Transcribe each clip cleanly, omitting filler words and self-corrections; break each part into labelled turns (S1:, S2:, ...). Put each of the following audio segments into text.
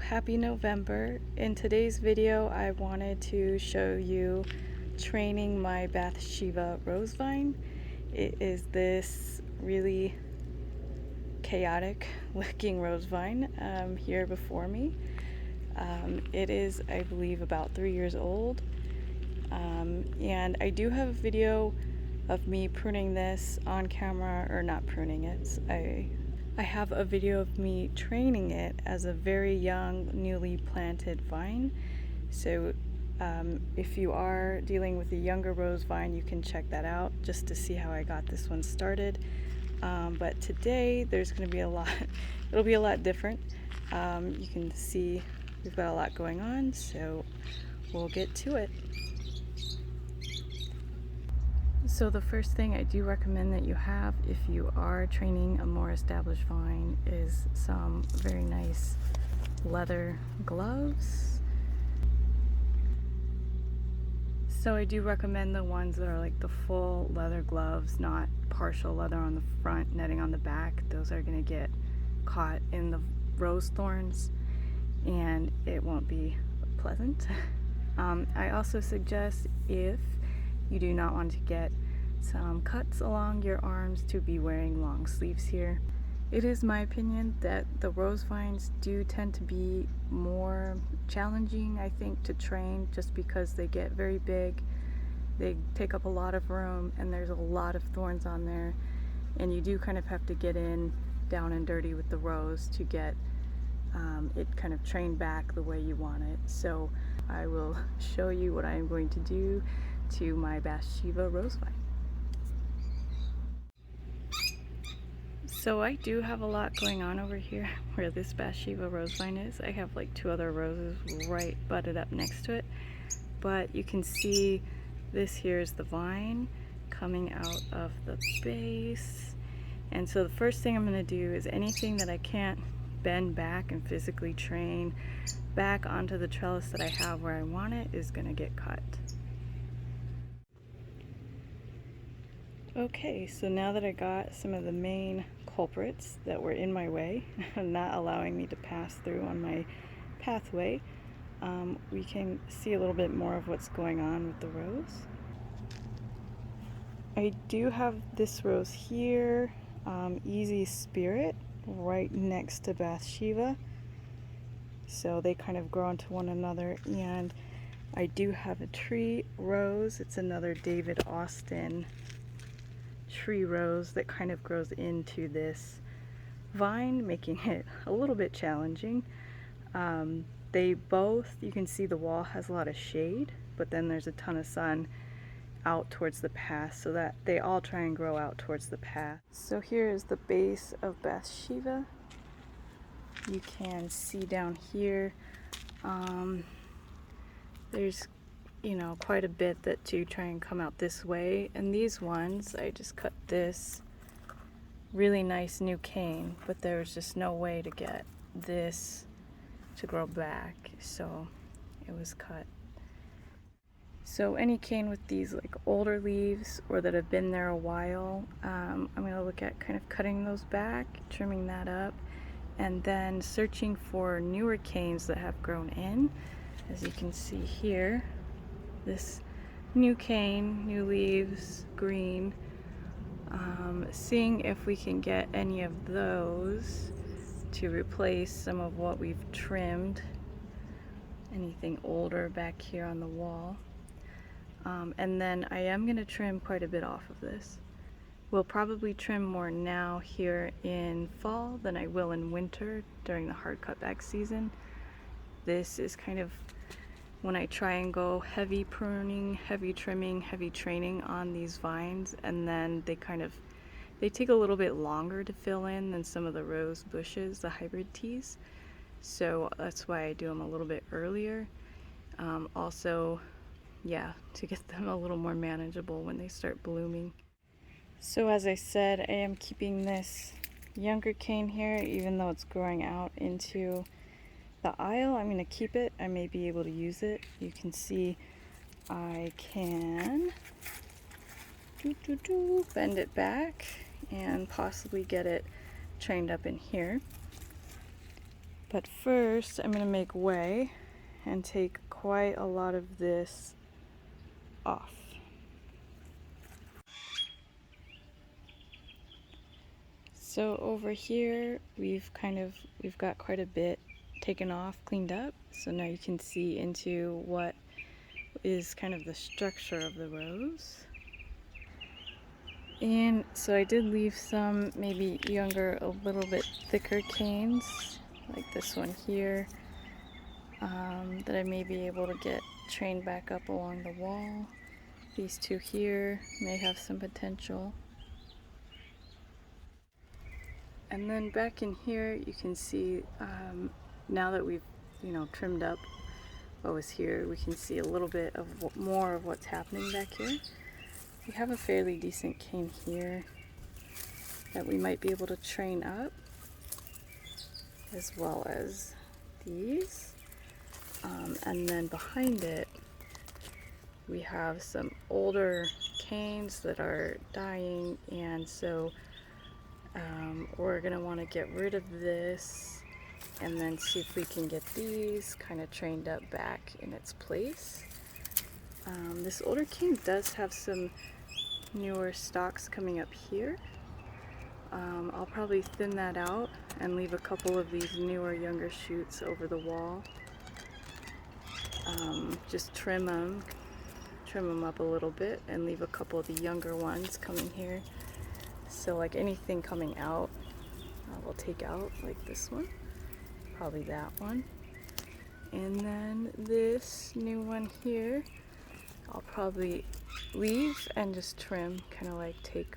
S1: happy November. In today's video I wanted to show you training my Bathsheba Rose vine. It is this really chaotic looking rose vine here before me. It is, I believe, about 3 years old, and I do have a video of me pruning this on camera, or not pruning it. I have a video of me training it as a very young, newly planted vine. So if you are dealing with a younger rose vine, you can check that out just to see how I got this one started. But today there's going to be a lot, it'll be a lot different. You can see we've got a lot going on, so we'll get to it. So the first thing I do recommend that you have if you are training a more established vine is some very nice leather gloves. So I do recommend the ones that are like the full leather gloves, not partial leather on the front, netting on the back. Those are going to get caught in the rose thorns and it won't be pleasant. I also suggest, if you do not want to get some cuts along your arms, to be wearing long sleeves here. It is my opinion that the rose vines do tend to be more challenging, I think, to train, just because they get very big, they take up a lot of room, and there's a lot of thorns on there, and you do kind of have to get in down and dirty with the rose to get it kind of trained back the way you want it. So I will show you what I am going to do to my Bathsheba rose vine. So I do have a lot going on over here where this Bathsheba rose vine is. I have like 2 other roses right butted up next to it, but you can see this here is the vine coming out of the base. And so the first thing I'm going to do is anything that I can't bend back and physically train back onto the trellis that I have where I want it is going to get cut. Okay, so now that I got some of the main culprits that were in my way, not allowing me to pass through on my pathway, we can see a little bit more of what's going on with the rose. I do have this rose here, Easy Spirit, right next to Bathsheba. So they kind of grow into one another, and I do have a tree rose. It's another David Austin tree rose that kind of grows into this vine, making it a little bit challenging. They both, you can see the wall has a lot of shade, but then there's a ton of sun out towards the path, so that they all try and grow out towards the path. So here is the base of Bathsheba. You can see down here there's, you know, quite a bit that to try and come out this way, and these ones I just cut this really nice new cane, but there was just no way to get this to grow back, so it was cut. So any cane with these like older leaves or that have been there a while, I'm going to look at kind of cutting those back, trimming that up, and then searching for newer canes that have grown in. As you can see here, this new cane, new leaves, green, seeing if we can get any of those to replace some of what we've trimmed, anything older back here on the wall. And then I am going to trim quite a bit off of this. We'll probably trim more now here in fall than I will in winter during the hard cutback season. This is kind of when I try and go heavy pruning, heavy trimming, heavy training on these vines, and then they take a little bit longer to fill in than some of the rose bushes, the hybrid teas. So that's why I do them a little bit earlier. Also, yeah, to get them a little more manageable when they start blooming. So as I said, I am keeping this younger cane here, even though it's growing out into the aisle. I'm going to keep it. I may be able to use it. You can see I can bend it back and possibly get it trained up in here. But first, I'm going to make way and take quite a lot of this off. So over here, we've got quite a bit taken off, cleaned up. So now you can see into what is kind of the structure of the rose. And so I did leave some maybe younger, a little bit thicker canes, like this one here, that I may be able to get trained back up along the wall. These two here may have some potential. And then back in here, you can see, now that we've, trimmed up what was here, we can see a little bit of more of what's happening back here. We have a fairly decent cane here that we might be able to train up, as well as these. And then behind it, we have some older canes that are dying, and so we're going to want to get rid of this and then see if we can get these kind of trained up back in its place. This older cane does have some newer stalks coming up here. I'll probably thin that out and leave a couple of these newer, younger shoots over the wall. Just trim them up a little bit and leave a couple of the younger ones coming here. So like anything coming out, I will take out, like this one, probably that one. And then this new one here, I'll probably leave and just trim, kind of like take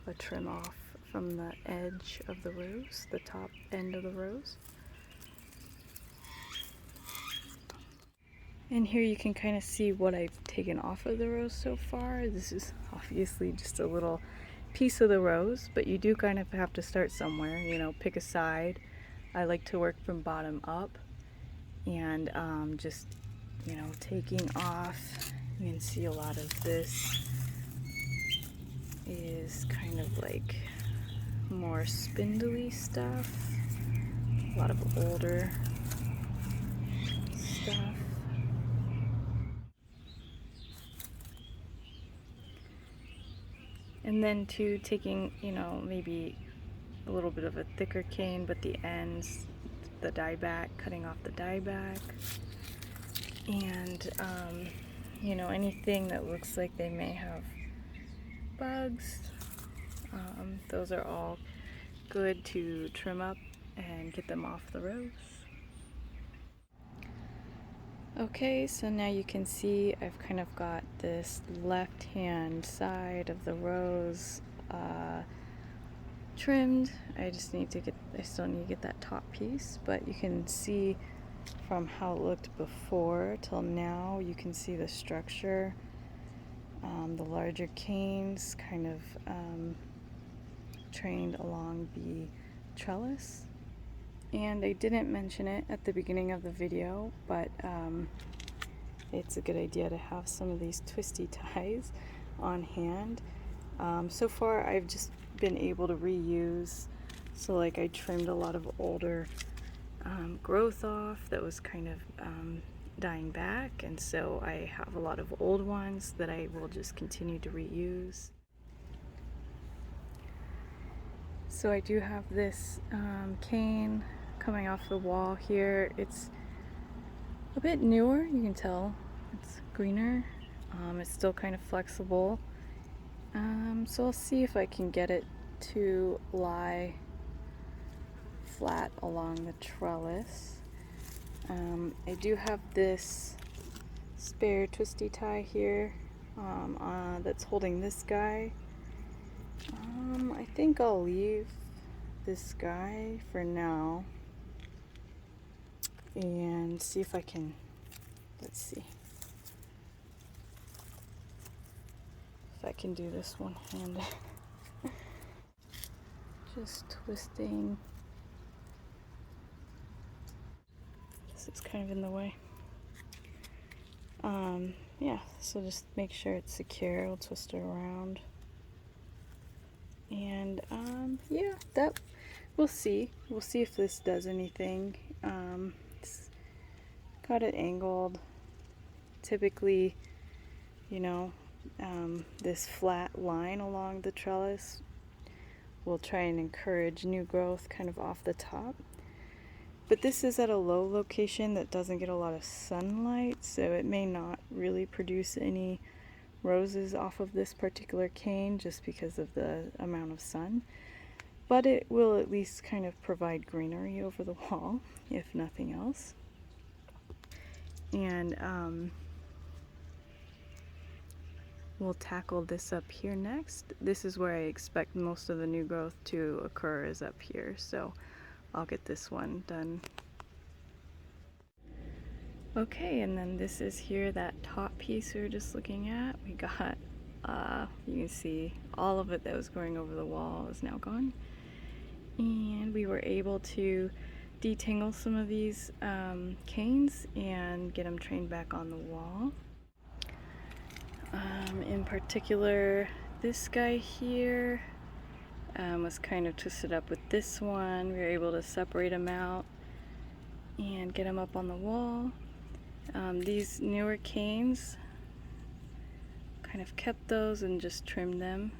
S1: a trim off from the edge of the rose, the top end of the rose. And here you can kind of see what I've taken off of the rose so far. This is obviously just a little piece of the rose, but you do kind of have to start somewhere, pick a side. I like to work from bottom up, and just, taking off. You can see a lot of this is kind of like more spindly stuff, a lot of older stuff. And then too, taking, maybe a little bit of a thicker cane, but the ends, the dieback, cutting off the dieback. And, anything that looks like they may have bugs, those are all good to trim up and get them off the rose. Okay, so now you can see I've kind of got this left-hand side of the rose trimmed. I still need to get that top piece, but you can see from how it looked before till now, you can see the structure. The larger canes kind of trained along the trellis. And I didn't mention it at the beginning of the video, but it's a good idea to have some of these twisty ties on hand. So far I've just been able to reuse, so like I trimmed a lot of older growth off that was kind of dying back, and so I have a lot of old ones that I will just continue to reuse. So I do have this cane coming off the wall here. It's a bit newer, you can tell it's greener. It's still kind of flexible, so I'll see if I can get it to lie flat along the trellis. I do have this spare twisty tie here that's holding this guy. I think I'll leave this guy for now and see if I can, let's see, if I can do this one-handed. Just twisting. This is kind of in the way. Yeah, so just make sure it's secure. We'll twist it around. And yeah, that we'll see. We'll see if this does anything. It's got it angled. Typically, you know, this flat line along the trellis will try and encourage new growth kind of off the top. But this is at a low location that doesn't get a lot of sunlight, so it may not really produce any roses off of this particular cane just because of the amount of sun. But it will at least kind of provide greenery over the wall, if nothing else. And we'll tackle this up here next. This is where I expect most of the new growth to occur, is up here, so I'll get this one done. Okay, and then this is here, that top piece we were just looking at. We got, you can see all of it that was going over the wall is now gone. And we were able to detangle some of these canes and get them trained back on the wall. In particular, this guy here was kind of twisted up with this one. We were able to separate them out and get them up on the wall. These newer canes, kind of kept those and just trimmed them.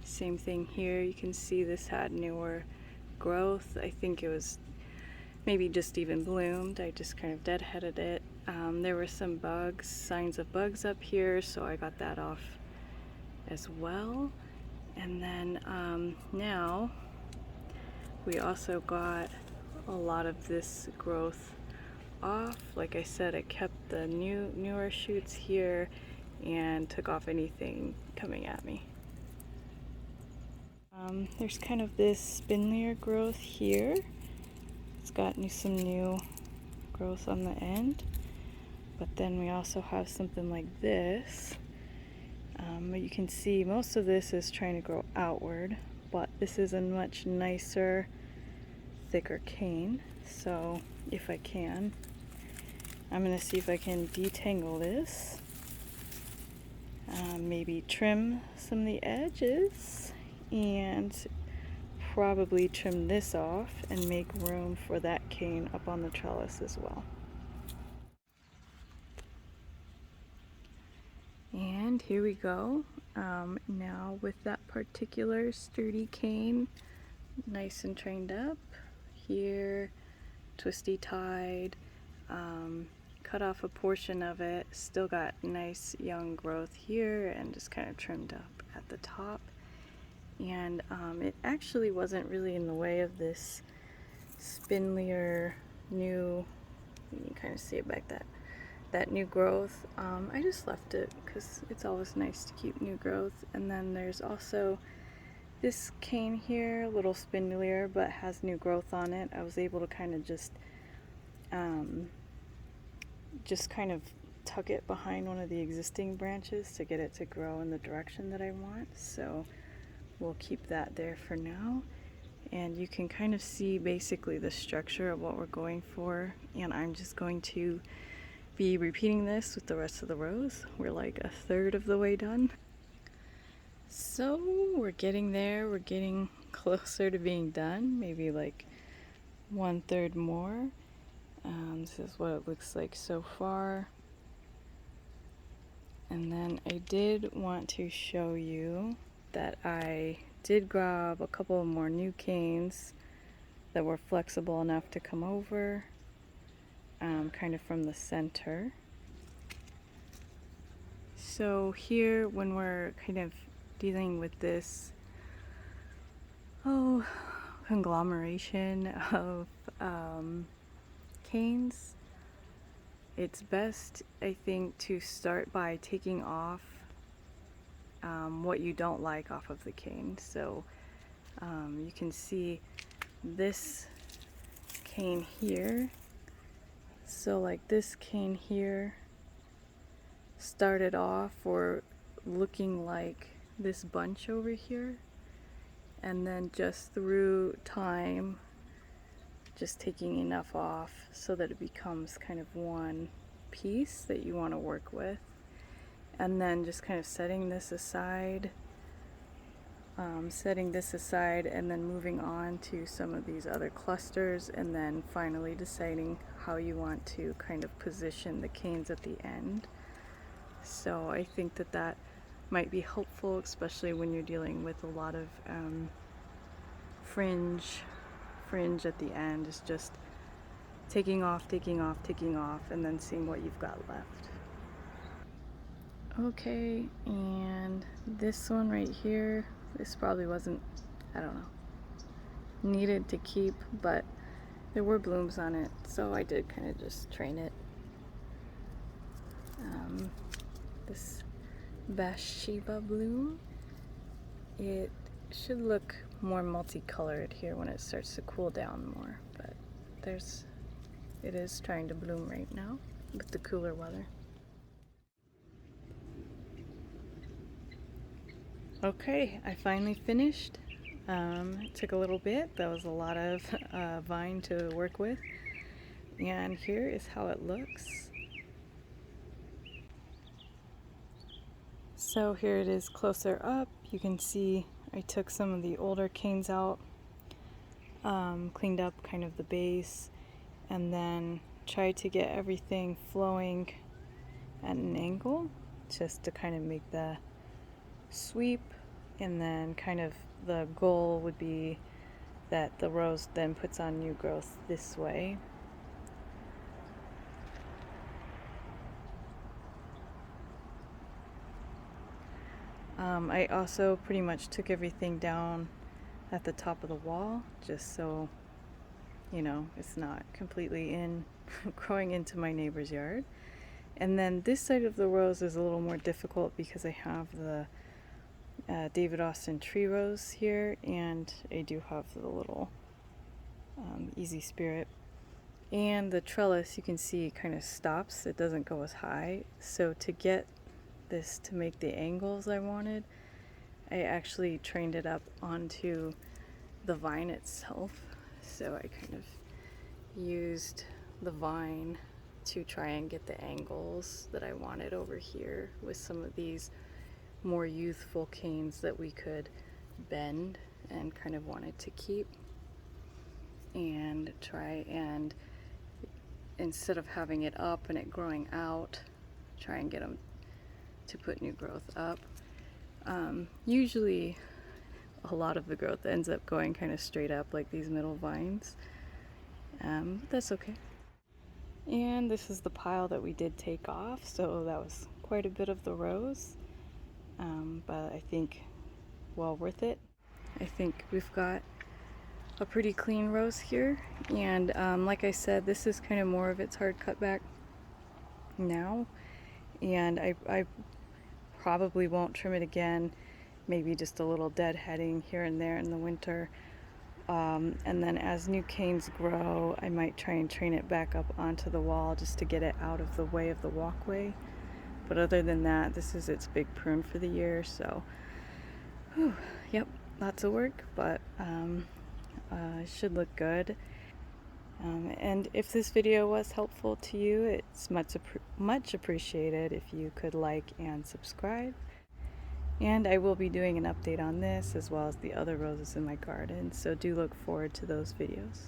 S1: Same thing here, you can see this had newer growth. I think it was maybe just even bloomed. I just kind of deadheaded it. There were some bugs, signs of bugs up here, so I got that off as well. And then now we also got a lot of this growth off. Like I said, I kept the newer shoots here and took off anything coming at me. There's kind of this spindlier growth here. It's got some new growth on the end, but then we also have something like this. But you can see most of this is trying to grow outward, but this is a much nicer, thicker cane. So if I can, I'm going to see if I can detangle this, maybe trim some of the edges, and probably trim this off and make room for that cane up on the trellis as well. And here we go. Now with that particular sturdy cane nice and trained up, here twisty tied, cut off a portion of it, still got nice young growth here, and just kind of trimmed up at the top. And it actually wasn't really in the way of this spindlier new, you can kind of see it back, that new growth. I just left it because it's always nice to keep new growth. And then there's also this cane here, a little spindlier but has new growth on it. I was able to kind of just kind of tuck it behind one of the existing branches to get it to grow in the direction that I want. So we'll keep that there for now. And you can kind of see basically the structure of what we're going for. And I'm just going to be repeating this with the rest of the rows. We're like a third of the way done. So we're getting there. We're getting closer to being done. Maybe like 1/3 more. This is what it looks like so far. And then I did want to show you that I did grab a couple more new canes that were flexible enough to come over, kind of from the center. So here, when we're kind of dealing with this conglomeration of canes, it's best, I think, to start by taking off what you don't like off of the cane. So you can see this cane here. So like this cane here started off or looking like this bunch over here, and then just through time just taking enough off so that it becomes kind of one piece that you want to work with, and then just kind of setting this aside setting this aside and then moving on to some of these other clusters, and then finally deciding how you want to kind of position the canes at the end. So I think that that might be helpful, especially when you're dealing with a lot of fringe at the end. Is just taking off, and then seeing what you've got left. Okay, and this one right here, this probably wasn't, I don't know, needed to keep, but there were blooms on it, so I did kind of just train it. This Bathsheba bloom, it should look more multicolored here when it starts to cool down more, but it is trying to bloom right now with the cooler weather. Okay, I finally finished. It took a little bit. That was a lot of vine to work with. And here is how it looks. So here it is closer up. You can see I took some of the older canes out, cleaned up kind of the base, and then tried to get everything flowing at an angle just to kind of make the sweep. And then kind of the goal would be that the rose then puts on new growth this way. I also pretty much took everything down at the top of the wall, just so, you know, it's not completely growing into my neighbor's yard. And then this side of the rose is a little more difficult because I have the David Austin tree rose here, and I do have the little Easy Spirit. And the trellis, you can see, kind of stops. It doesn't go as high. So to get this to make the angles I wanted, I actually trained it up onto the vine itself. So I kind of used the vine to try and get the angles that I wanted over here with some of these more youthful canes that we could bend and kind of wanted to keep, and try and, instead of having it up and it growing out, try and get them to put new growth up. Usually a lot of the growth ends up going kind of straight up like these middle vines, but that's okay. And this is the pile that we did take off, so that was quite a bit of the rose, but I think well worth it. I think we've got a pretty clean rose here, and like I said, this is kind of more of its hard cutback now, and I probably won't trim it again, maybe just a little deadheading here and there in the winter, and then as new canes grow, I might try and train it back up onto the wall just to get it out of the way of the walkway. But other than that, this is its big prune for the year, so yep, lots of work, but it should look good. And if this video was helpful to you, it's much appreciated if you could like and subscribe. And I will be doing an update on this as well as the other roses in my garden, so do look forward to those videos.